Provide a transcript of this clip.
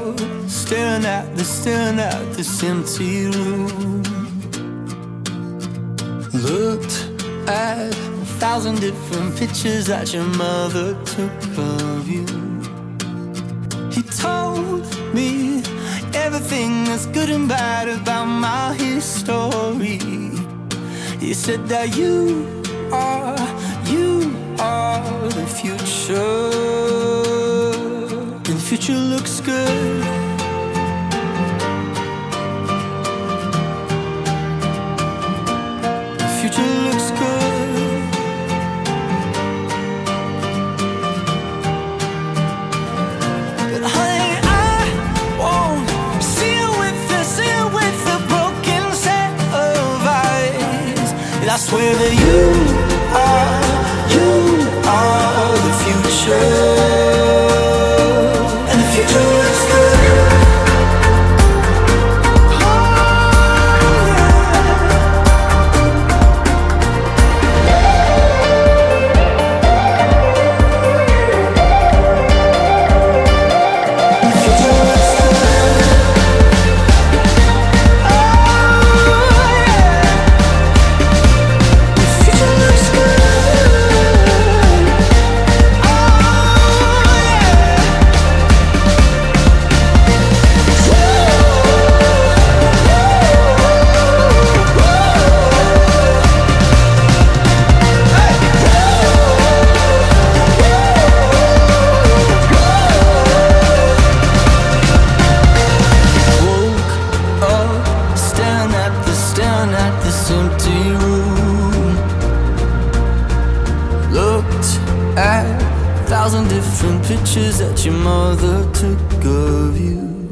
up, staring at this empty room. Looked at 1,000 different pictures that your mother took of you. He told me everything that's good and bad about my history. He said that you are the future, and the future looks good. The future looks good. But honey, I won't see you with a broken set of eyes. And I swear that you are the future, and the future looks good. Empty room. Looked at 1,000 different pictures that your mother took of you.